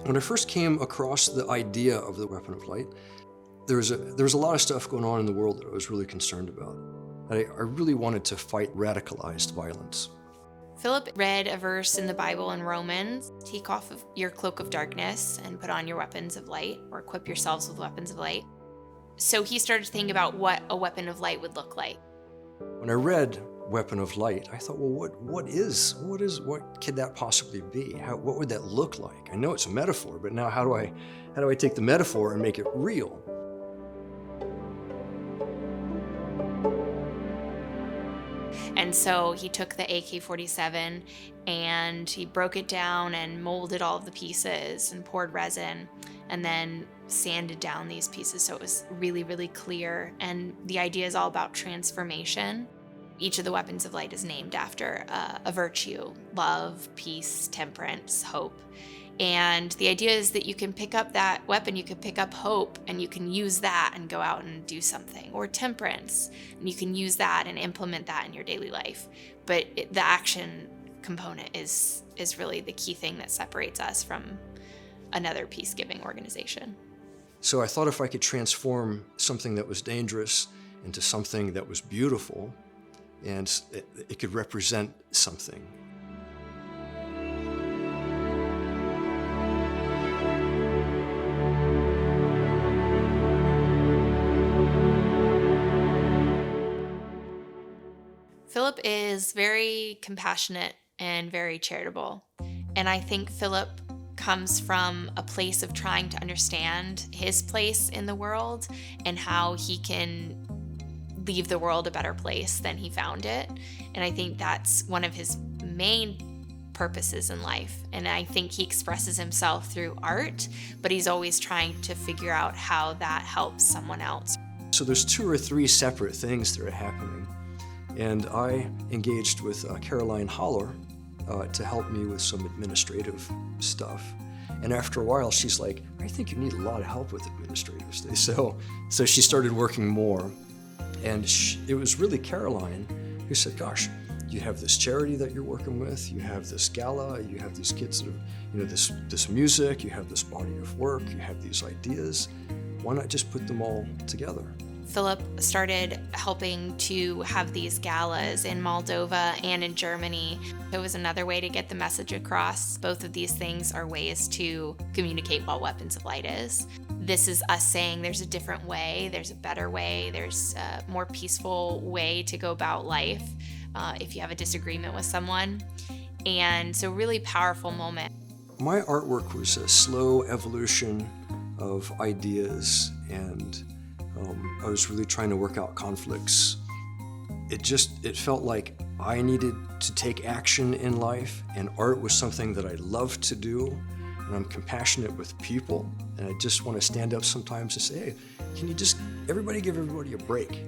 When I first came across the idea of the weapon of light, there was a lot of stuff going on in the world that I was really concerned about. I really wanted to fight radicalized violence. Philip read a verse in the Bible in Romans: take off of your cloak of darkness and put on your weapons of light, or equip yourselves with weapons of light. So he started to think about what a weapon of light would look like. When I read weapon of light, I thought, well, what could that possibly be? What would that look like? I know it's a metaphor, but now how do I take the metaphor and make it real? And so he took the AK-47 and he broke it down and molded all of the pieces and poured resin and then sanded down these pieces so it was really, really clear. And the idea is all about transformation. Each of the weapons of light is named after a virtue: love, peace, temperance, hope. And the idea is that you can pick up that weapon, you can pick up hope, and you can use that and go out and do something. Or temperance, and you can use that and implement that in your daily life. But the action component is really the key thing that separates us from another peace-giving organization. So I thought if I could transform something that was dangerous into something that was beautiful, and it could represent something. Philip is very compassionate and very charitable. And I think Philip comes from a place of trying to understand his place in the world and how he can leave the world a better place than he found it. And I think that's one of his main purposes in life. And I think he expresses himself through art, but he's always trying to figure out how that helps someone else. So there's 2 or 3 separate things that are happening. And I engaged with Caroline Holler to help me with some administrative stuff. And after a while, she's like, I think you need a lot of help with administrative stuff. So she started working more. And it was really Caroline who said, gosh, you have this charity that you're working with, you have this gala, you have these kids that have, this music, you have this body of work, you have these ideas. Why not just put them all together? Philip started helping to have these galas in Moldova and in Germany. It was another way to get the message across. Both of these things are ways to communicate what Weapons of Light is. This is us saying there's a different way, there's a better way, there's a more peaceful way to go about life if you have a disagreement with someone. And so really powerful moment. My artwork was a slow evolution of ideas, and I was really trying to work out conflicts. It felt like I needed to take action in life, and art was something that I love to do, and I'm compassionate with people, and I just want to stand up sometimes and say, hey, can you just, everybody give everybody a break?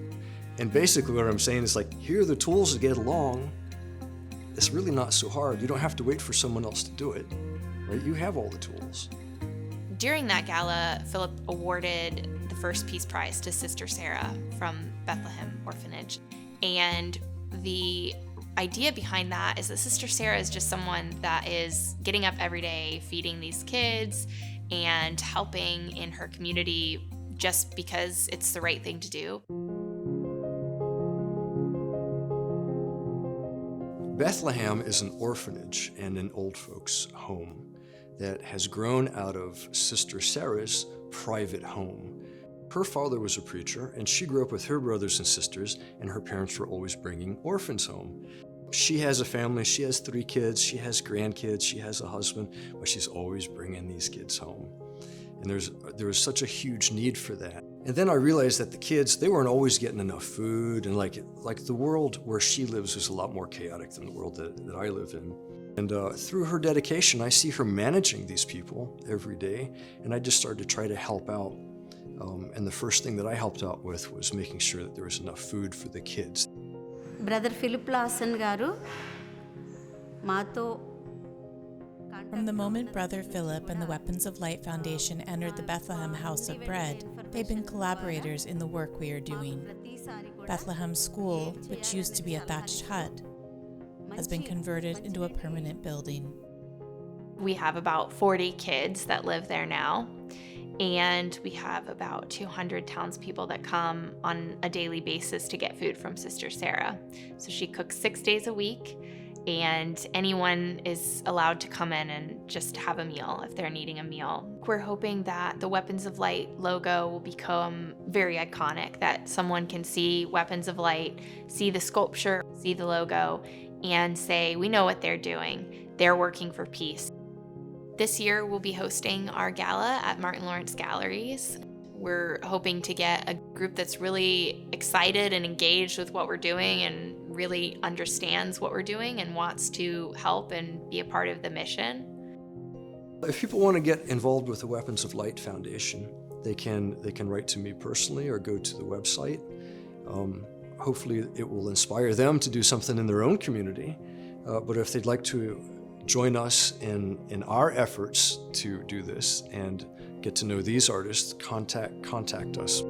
And basically what I'm saying is like, here are the tools to get along. It's really not so hard. You don't have to wait for someone else to do it, right? You have all the tools. During that gala, Philip awarded the first Peace Prize to Sister Sara from Bethlehem Orphanage. And the idea behind that is that Sister Sara is just someone that is getting up every day, feeding these kids, and helping in her community just because it's the right thing to do. Bethlehem is an orphanage and an old folks' home that has grown out of Sister Sara's private home. Her father was a preacher, and she grew up with her brothers and sisters, and her parents were always bringing orphans home. She has a family, she has 3 kids, she has grandkids, she has a husband, but she's always bringing these kids home. And there was such a huge need for that. And then I realized that the kids, they weren't always getting enough food, and like the world where she lives is a lot more chaotic than the world that I live in. And through her dedication, I see her managing these people every day, and I just started to try to help out. And the first thing that I helped out with was making sure that there was enough food for the kids. Brother Philip Lawson garu mato. From the moment Brother Philip and the Weapons of Light Foundation entered the Bethlehem House of Bread, they've been collaborators in the work we are doing. Bethlehem School, which used to be a thatched hut, has been converted into a permanent building. We have about 40 kids that live there now, and we have about 200 townspeople that come on a daily basis to get food from Sister Sara. So she cooks 6 days a week, and anyone is allowed to come in and just have a meal if they're needing a meal. We're hoping that the Weapons of Light logo will become very iconic, that someone can see Weapons of Light, see the sculpture, see the logo, and say, we know what they're doing. They're working for peace. This year, we'll be hosting our gala at Martin Lawrence Galleries. We're hoping to get a group that's really excited and engaged with what we're doing and really understands what we're doing and wants to help and be a part of the mission. If people want to get involved with the Weapons of Light Foundation, they can write to me personally or go to the website. Hopefully it will inspire them to do something in their own community. But if they'd like to join us in our efforts to do this and get to know these artists, contact us.